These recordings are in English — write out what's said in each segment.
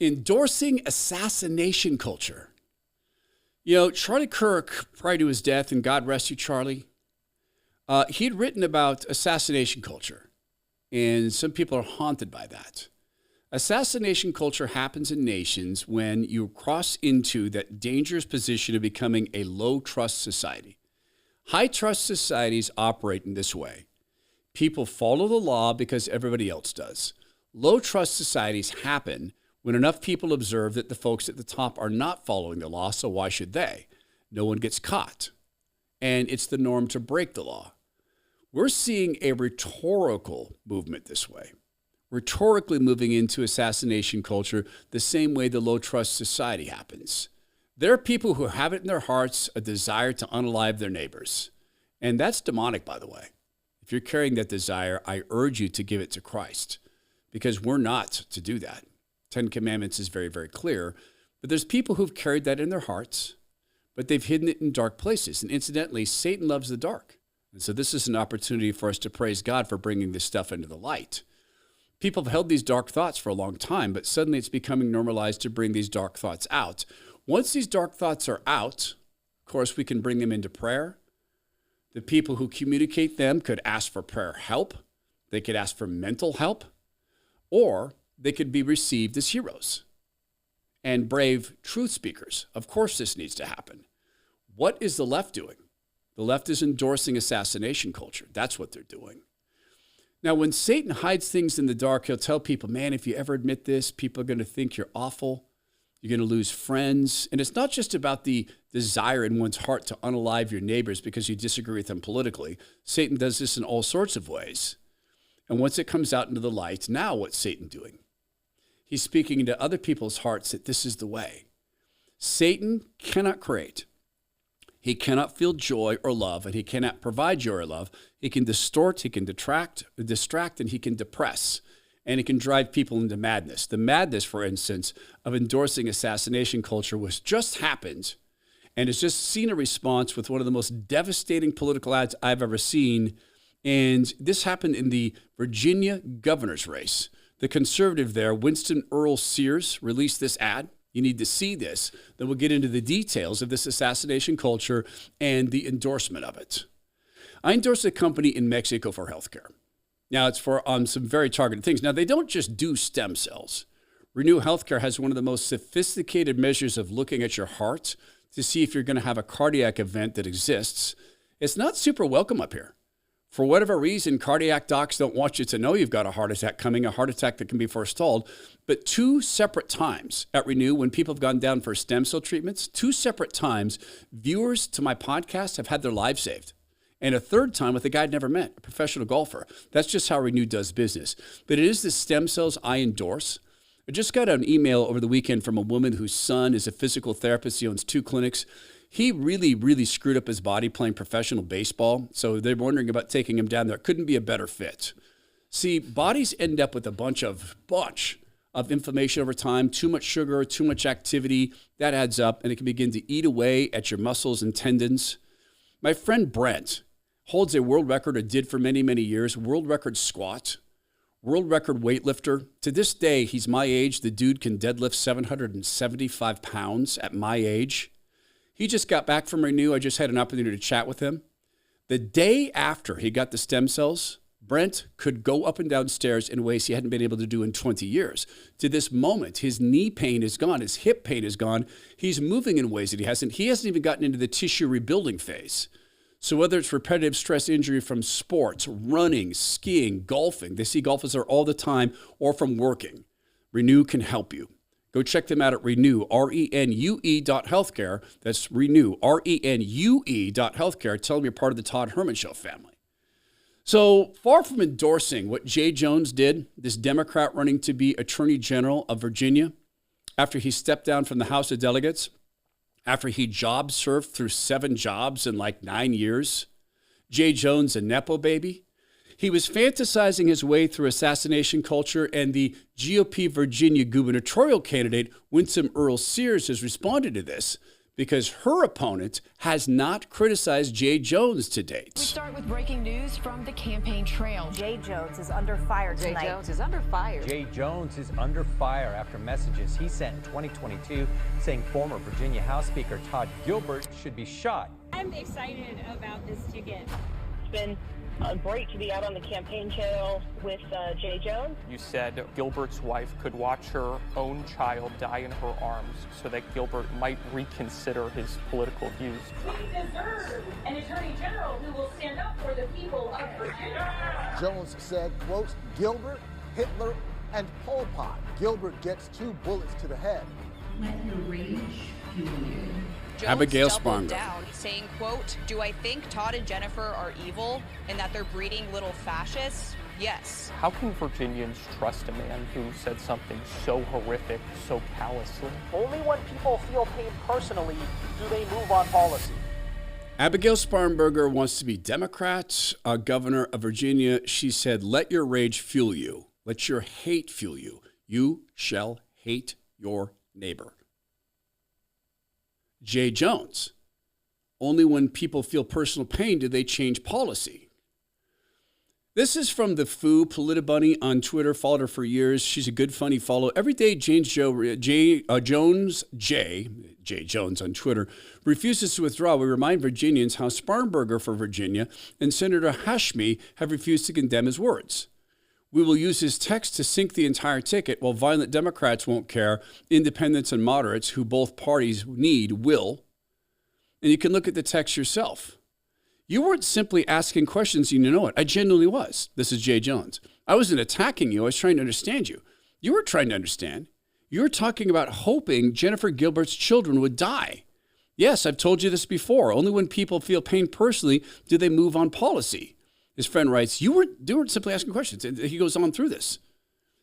Endorsing assassination culture. You know, Charlie Kirk, prior to his death, and God rest you, Charlie, he had written about assassination culture, and some people are haunted by that. Assassination culture happens in nations when you cross into that dangerous position of becoming a low-trust society. High-trust societies operate in this way. People follow the law because everybody else does. Low-trust societies happen when enough people observe that the folks at the top are not following the law, so why should they? No one gets caught. And it's the norm to break the law. We're seeing a rhetorical movement this way. Rhetorically moving into assassination culture the same way the low-trust society happens. There are people who have it in their hearts a desire to unalive their neighbors. And that's demonic, by the way. If you're carrying that desire, I urge you to give it to Christ, because we're not to do that. 10 Commandments is very, very clear. But there's people who've carried that in their hearts, but they've hidden it in dark places. And incidentally, Satan loves the dark. And so this is an opportunity for us to praise God for bringing this stuff into the light. People have held these dark thoughts for a long time, but suddenly it's becoming normalized to bring these dark thoughts out. Once these dark thoughts are out, of course, we can bring them into prayer. The people who communicate them could ask for prayer help. They could ask for mental help, or they could be received as heroes and brave truth speakers. Of course, this needs to happen. What is the left doing? The left is endorsing assassination culture. That's what they're doing. Now, when Satan hides things in the dark, he'll tell people, man, if you ever admit this, people are going to think you're awful. You're going to lose friends. And it's not just about the desire in one's heart to unalive your neighbors because you disagree with them politically. Satan does this in all sorts of ways. And once it comes out into the light, now what's Satan doing? He's speaking into other people's hearts that this is the way. Satan cannot create. He cannot feel joy or love, and he cannot provide joy or love. He can distort, he can distract, and he can depress. And he can drive people into madness. The madness, for instance, of endorsing assassination culture was just happened and has just seen a response with one of the most devastating political ads I've ever seen. And this happened in the Virginia governor's race. The conservative there, Winston Earl Sears, released this ad. You need to see this. Then we'll get into the details of this assassination culture and the endorsement of it. I endorse a company in Mexico for healthcare. Now, it's for some very targeted things. Now, they don't just do stem cells. Renew Healthcare has one of the most sophisticated measures of looking at your heart to see if you're going to have a cardiac event that exists. It's not super welcome up here. For whatever reason, cardiac docs don't want you to know you've got a heart attack coming, a heart attack that can be forestalled. But 2 separate times at Renew, when people have gone down for stem cell treatments, 2 separate times, viewers to my podcast have had their lives saved. And a 3rd time with a guy I'd never met, a professional golfer. That's just how Renew does business. But it is the stem cells I endorse. I just got an email over the weekend from a woman whose son is a physical therapist. He owns 2 clinics. He really, really screwed up his body playing professional baseball. So they're wondering about taking him down there. Couldn't be a better fit. See, bodies end up with a bunch of inflammation over time, too much sugar, too much activity. That adds up, and it can begin to eat away at your muscles and tendons. My friend Brent holds a world record, or did for many, many years, world record squat, world record weightlifter. To this day, he's my age. The dude can deadlift 775 pounds at my age. He just got back from Renew. I just had an opportunity to chat with him. The day after he got the stem cells, Brent could go up and down stairs in ways he hadn't been able to do in 20 years. To this moment, his knee pain is gone. His hip pain is gone. He's moving in ways that he hasn't even gotten into the tissue rebuilding phase. So whether it's repetitive stress injury from sports, running, skiing, golfing, they see golfers there all the time, or from working, Renew can help you. Go check them out at Renew, RENUE.healthcare. That's Renew, RENUE.healthcare. Tell them you're part of the Todd Herman Show family. So far from endorsing what Jay Jones did, this Democrat running to be Attorney General of Virginia, after he stepped down from the House of Delegates, after he job served through 7 jobs in like 9 years, Jay Jones, a Nepo baby, he was fantasizing his way through assassination culture, and the GOP Virginia gubernatorial candidate, Winston Earl Sears, has responded to this because her opponent has not criticized Jay Jones to We date. start with breaking news from the campaign trail. Jay Jones is under fire tonight. Jay Jones is under fire. Jay Jones is under fire after messages he sent in 2022 saying former Virginia House Speaker Todd Gilbert should be shot. I'm excited about this ticket. It's been great to be out on the campaign trail with Jay Jones. You said Gilbert's wife could watch her own child die in her arms so that Gilbert might reconsider his political views. We deserve an attorney general who will stand up for the people of Virginia. Jones said, quote, Gilbert, Hitler, and Pol Pot. Gilbert gets 2 bullets to the head. Let your rage fuel you. Jones Abigail doubled Sparnger. down, saying, quote, do I think Todd and Jennifer are evil and that they're breeding little fascists? Yes. How can Virginians trust a man who said something so horrific, so callously? Only when people feel pain personally do they move on policy. Abigail Sparrenberger wants to be Democrat, governor of Virginia. She said, let your rage fuel you. Let your hate fuel you. You shall hate your neighbor. Jay Jones. Only when people feel personal pain do they change policy. This is from the Foo Politibunny on Twitter. Followed her for years. She's a good, funny follow. Every day, Jay Jones on Twitter refuses to withdraw. We remind Virginians how Sparrenberger for Virginia and Senator Hashmi have refused to condemn his words. We will use his text to sink the entire ticket, while violent Democrats won't care. Independents and moderates, who both parties need, will. And you can look at the text yourself. You weren't simply asking questions, you know it. I genuinely was. This is Jay Jones. I wasn't attacking you. I was trying to understand you. You were trying to understand. You were talking about hoping Jennifer Gilbert's children would die. Yes, I've told you this before. Only when people feel pain personally do they move on policy. His friend writes, you weren't simply asking questions. He goes on through this.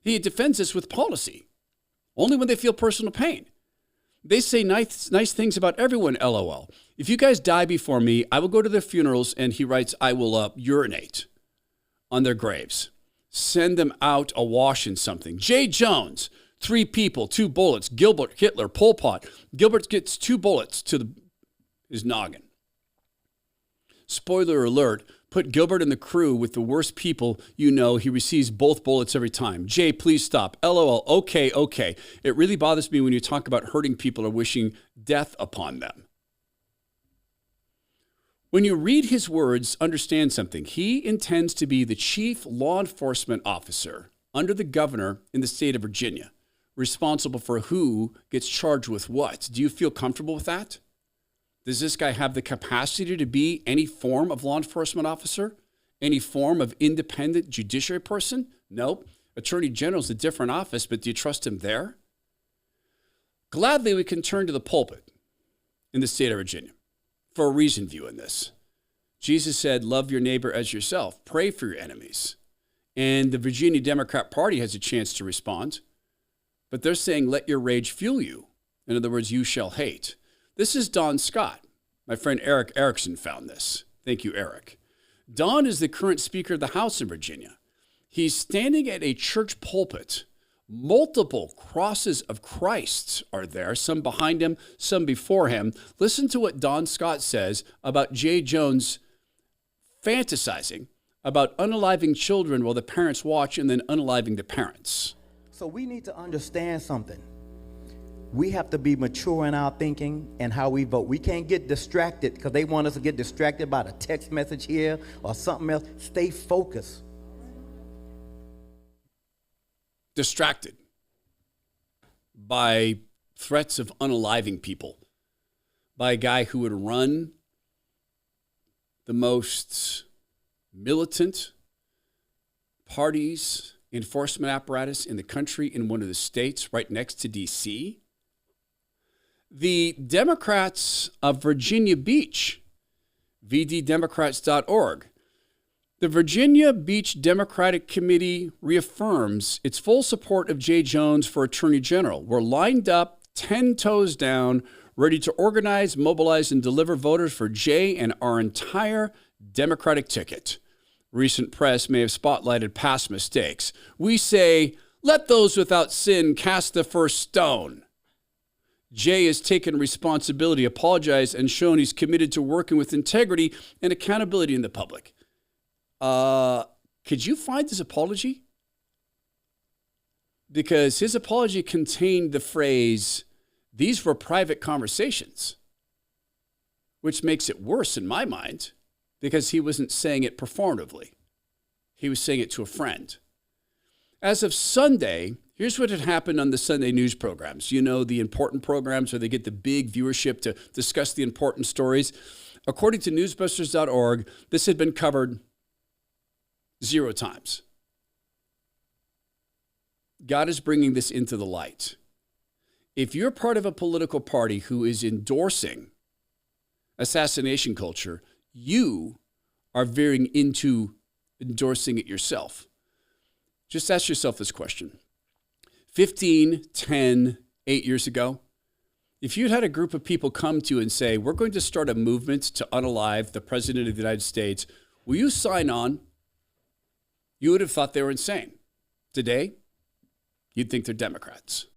He defends this with policy. Only when they feel personal pain. They say nice things about everyone, LOL. If you guys die before me, I will go to their funerals, and he writes, I will urinate on their graves. Send them out awash in something. Jay Jones, 3 people, 2 bullets. Gilbert, Hitler, Pol Pot. Gilbert gets 2 bullets to his noggin. Spoiler alert, put Gilbert and the crew with the worst people you know. He receives both bullets every time. Jay, please stop. LOL. Okay. It really bothers me when you talk about hurting people or wishing death upon them. When you read his words, understand something. He intends to be the chief law enforcement officer under the governor in the state of Virginia, responsible for who gets charged with what. Do you feel comfortable with that? Does this guy have the capacity to be any form of law enforcement officer? Any form of independent judiciary person? Nope. Attorney General is a different office, but do you trust him there? Gladly, we can turn to the pulpit in the state of Virginia for a reason view in this. Jesus said, love your neighbor as yourself. Pray for your enemies. And the Virginia Democrat Party has a chance to respond. But they're saying, let your rage fuel you. In other words, you shall hate. This is Don Scott. My friend Eric Erickson found this. Thank you, Eric. Don is the current Speaker of the House in Virginia. He's standing at a church pulpit. Multiple crosses of Christ are there, some behind him, some before him. Listen to what Don Scott says about Jay Jones fantasizing about unaliving children while the parents watch and then unaliving the parents. So we need to understand something. We have to be mature in our thinking and how we vote. We can't get distracted because they want us to get distracted by a text message here or something else. Stay focused. Distracted by threats of unaliving people, by a guy who would run the most militant parties enforcement apparatus in the country in one of the states right next to D.C. The Democrats of Virginia Beach, vddemocrats.org. The Virginia Beach Democratic Committee reaffirms its full support of Jay Jones for Attorney General. We're lined up, 10 toes down, ready to organize, mobilize, and deliver voters for Jay and our entire Democratic ticket. Recent press may have spotlighted past mistakes. We say, let those without sin cast the first stone. Jay has taken responsibility, apologized, and shown he's committed to working with integrity and accountability in the public. Could you find this apology? Because his apology contained the phrase, "These were private conversations," which makes it worse in my mind because he wasn't saying it performatively. He was saying it to a friend. As of Sunday, here's what had happened on the Sunday news programs. You know, the important programs where they get the big viewership to discuss the important stories. According to newsbusters.org, this had been covered 0 times. God is bringing this into the light. If you're part of a political party who is endorsing assassination culture, you are veering into endorsing it yourself. Just ask yourself this question. 15, 10, 8 years ago, if you'd had a group of people come to you and say, "We're going to start a movement to unalive the President of the United States, will you sign on?" You would have thought they were insane. Today, you'd think they're Democrats.